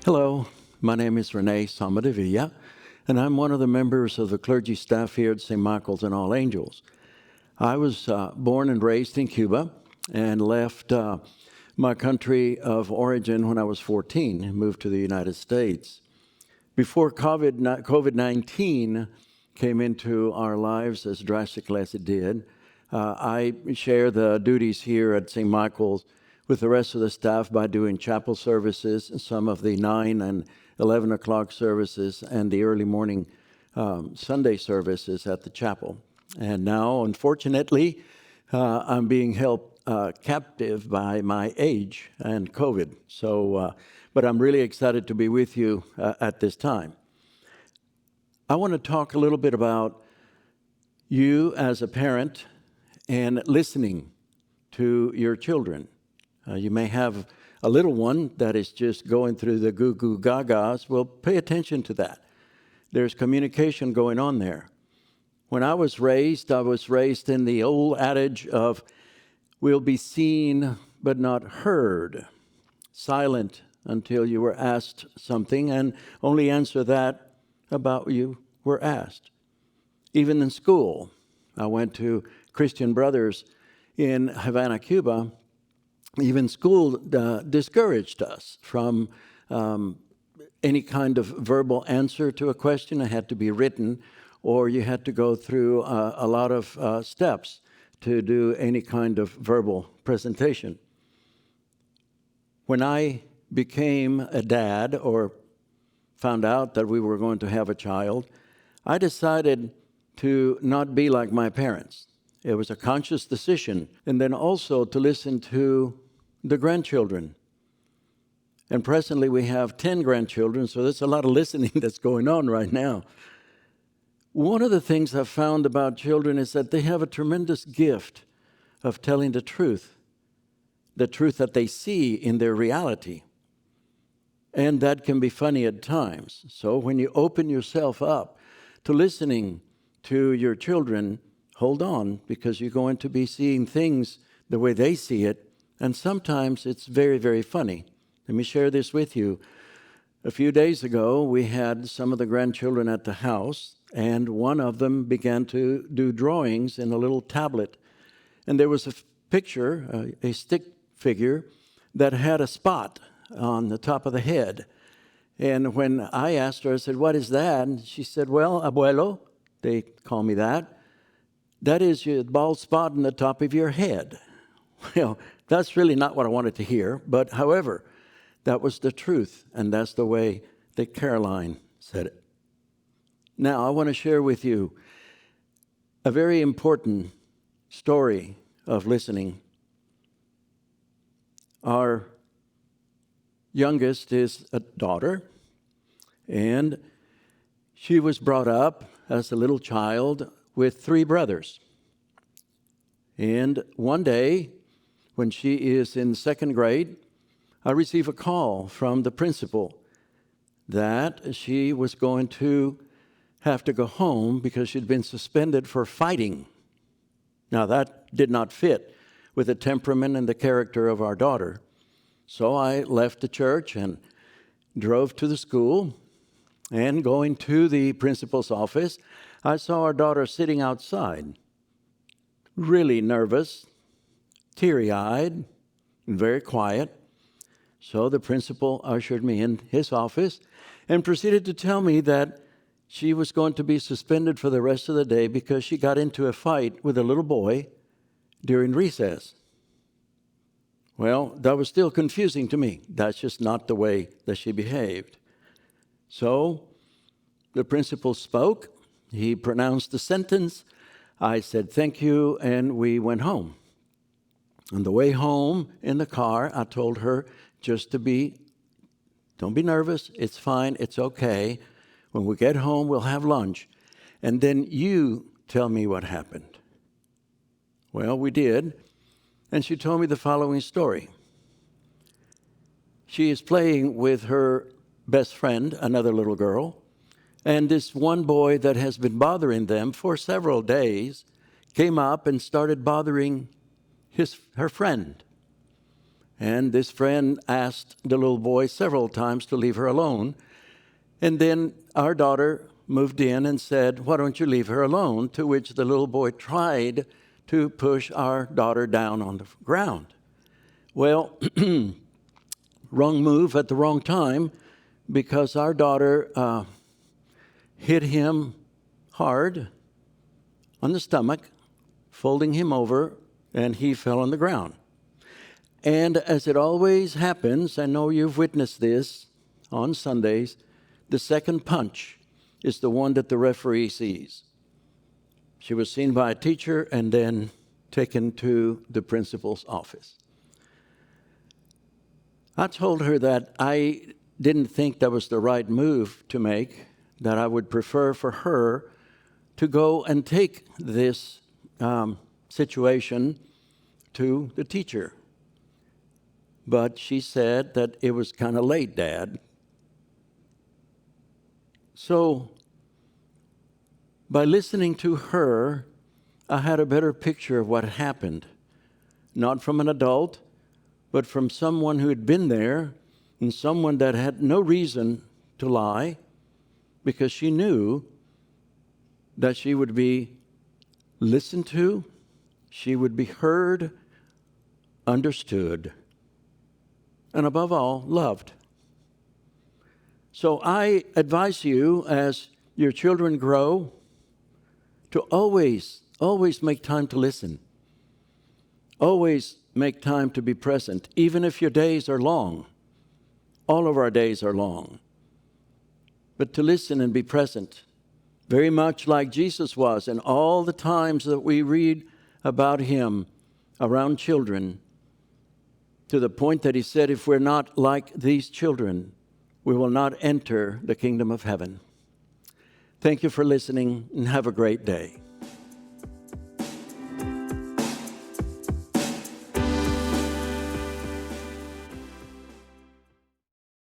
Hello, my name is René Somodevilla, and I'm one of the members of the clergy staff here at St. Michael's and All Angels. I was born and raised in Cuba and left my country of origin when I was 14 and moved to the United States. Before COVID-19 came into our lives as drastically as it did, I share the duties here at St. Michael's with the rest of the staff by doing chapel services, some of the 9 and 11 o'clock services, and the early morning Sunday services at the chapel. And now, unfortunately, I'm being held captive by my age and COVID. But I'm really excited to be with you at this time. I want to talk a little bit about you as a parent and listening to your children. You may have a little one that is just going through the goo-goo gagas. Well, pay attention to that. There's communication going on there. When I was raised in the old adage of we'll be seen but not heard, silent until you were asked something, and only answer that about you were asked. Even in school, I went to Christian Brothers in Havana, Cuba. Even school discouraged us from any kind of verbal answer to a question. It had to be written, or you had to go through a lot of steps to do any kind of verbal presentation. When I became a dad or found out that we were going to have a child, I decided to not be like my parents. It was a conscious decision. And then also to listen to the grandchildren. And presently we have 10 grandchildren, so there's a lot of listening that's going on right now. One of the things I've found about children is that they have a tremendous gift of telling the truth that they see in their reality. And that can be funny at times. So when you open yourself up to listening to your children, hold on, because you're going to be seeing things the way they see it, and sometimes it's very, very funny. Let me share this with you. A few days ago, we had some of the grandchildren at the house, and one of them began to do drawings in a little tablet. And there was a picture, a stick figure, that had a spot on the top of the head. And when I asked her, I said, "What is that?" And she said, "Well, abuelo," they call me that is your bald spot on the top of your head. Well, that's really not what I wanted to hear, but however, that was the truth, and that's the way that Caroline said it. Now, I want to share with you a very important story of listening. Our youngest is a daughter, and she was brought up as a little child with 3 brothers. And one day, when she is in 2nd grade, I receive a call from the principal that she was going to have to go home because she'd been suspended for fighting. Now, that did not fit with the temperament and the character of our daughter. So I left the church and drove to the school, and going to the principal's office, I saw our daughter sitting outside, really nervous, teary-eyed, and very quiet. So the principal ushered me in his office and proceeded to tell me that she was going to be suspended for the rest of the day because she got into a fight with a little boy during recess. Well, that was still confusing to me. That's just not the way that she behaved. So the principal spoke. He pronounced the sentence. I said, "Thank you," and we went home. On the way home in the car, I told her just don't be nervous. It's fine. It's okay. When we get home, we'll have lunch. And then you tell me what happened. Well, we did. And she told me the following story. She is playing with her best friend, another little girl, and this one boy that has been bothering them for several days came up and started bothering her friend. And this friend asked the little boy several times to leave her alone. And then our daughter moved in and said, "Why don't you leave her alone?" To which the little boy tried to push our daughter down on the ground. Well, wrong move at the wrong time, because our daughter hit him hard on the stomach, folding him over, and he fell on the ground. And as it always happens, I know you've witnessed this on Sundays, the second punch is the one that the referee sees. She was seen by a teacher and then taken to the principal's office. I told her that I didn't think that was the right move to make, that I would prefer for her to go and take this situation to the teacher. But she said that it was kind of late, Dad. So, by listening to her, I had a better picture of what happened. Not from an adult, but from someone who had been there, and someone that had no reason to lie, because she knew that she would be listened to, she would be heard, understood, and above all, loved. So I advise you, as your children grow, to always make time to listen. Always make time to be present, even if your days are long. All of our days are long. But to listen and be present, very much like Jesus was, and all the times that we read about him around children, to the point that he said, if we're not like these children, we will not enter the kingdom of heaven. Thank you for listening, and have a great day.